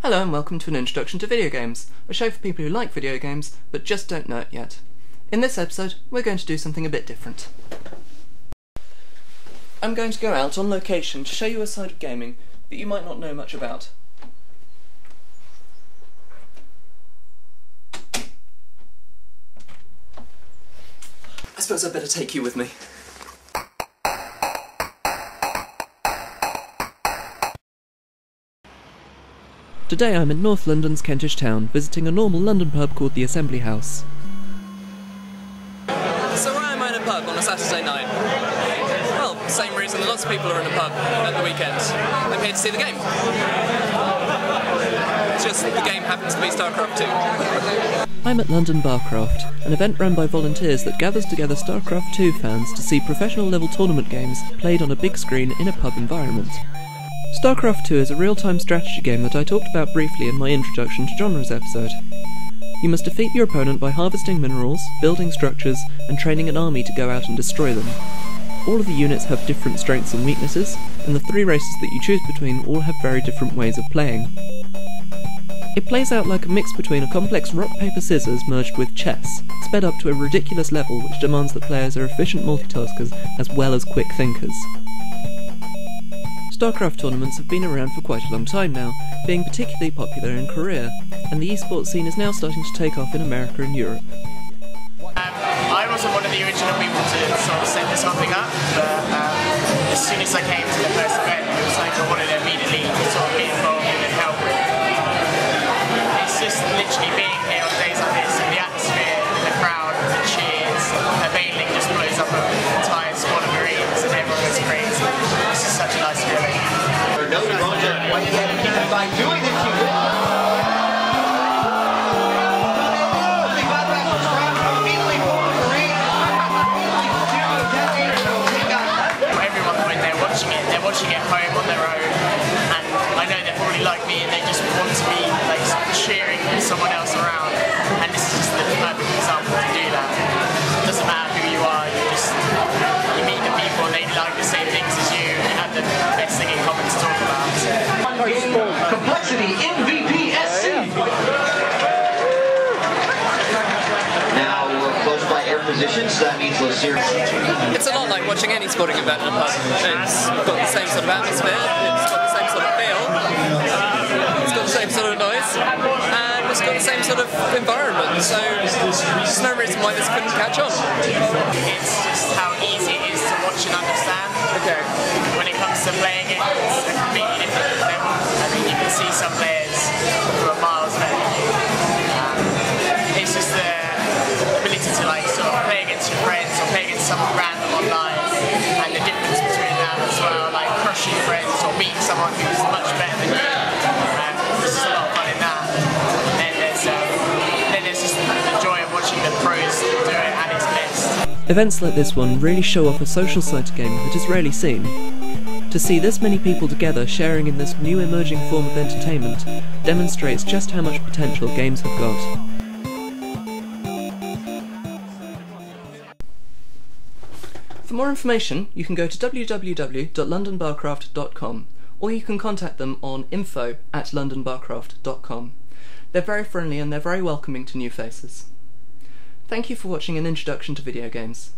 Hello and welcome to an introduction to video games, a show for people who like video games but just don't know it yet. In this episode, we're going to do something a bit different. I'm going to go out on location to show you a side of gaming that you might not know much about. I suppose I'd better take you with me. Today I'm in North London's Kentish Town, visiting a normal London pub called the Assembly House. So why am I in a pub on a Saturday night? Well, same reason that lots of people are in a pub at the weekend. I'm here to see the game. It's just the game happens to be StarCraft 2. I'm at London Barcraft, an event run by volunteers that gathers together StarCraft 2 fans to see professional level tournament games played on a big screen in a pub environment. StarCraft 2 is a real-time strategy game that I talked about briefly in my Introduction to Genres episode. You must defeat your opponent by harvesting minerals, building structures, and training an army to go out and destroy them. All of the units have different strengths and weaknesses, and the three races that you choose between all have very different ways of playing. It plays out like a mix between a complex rock-paper-scissors merged with chess, sped up to a ridiculous level which demands that players are efficient multitaskers as well as quick thinkers. StarCraft tournaments have been around for quite a long time now, being particularly popular in Korea, and the esports scene is now starting to take off in America and Europe. I wasn't one of the original people to sort of set this whole thing up, but as soon as I came to the first event, it was like I wanted to immediately sort of be involved in and help with. It's just literally being here on days like this, and the atmosphere, the crowd, the cheers, the bailing just blows up an entire squad of Marines and everyone goes crazy. It's just such a nice feeling. No project by doing this you they're watching it home on their own, and I know they're probably like me and they just want to be like cheering someone else around, and this is just the perfect example to do that. It doesn't matter who you are, you meet the people and they like the same things as you have the best thing in common to talk about. Complexity MVPSC. Now we're close by air positions, so that means we'll serious. It's a lot like watching any sporting event in a pub. It's got the same sort of atmosphere, it's got the same sort of feel, it's got the same sort of noise, and it's got the same sort of environment, so there's no reason why this couldn't catch on. It's just how easy it is to watch and understand. Okay. When it comes to playing it, it's a completely different level. I mean, you can see some players who are miles better than you. It's just the ability to like sort of play against your friends or play against someone random online, and the difference between that as well, like crushing friends or beating someone who's much better than you. There's just a lot of fun in that. And then there's just the joy of watching the pros do it at its best. Events like this one really show off a social side to gaming that is rarely seen. To see this many people together sharing in this new emerging form of entertainment demonstrates just how much potential games have got. For more information, you can go to www.londonbarcraft.com, or you can contact them on info@londonbarcraft.com. They're very friendly and they're very welcoming to new faces. Thank you for watching an introduction to video games.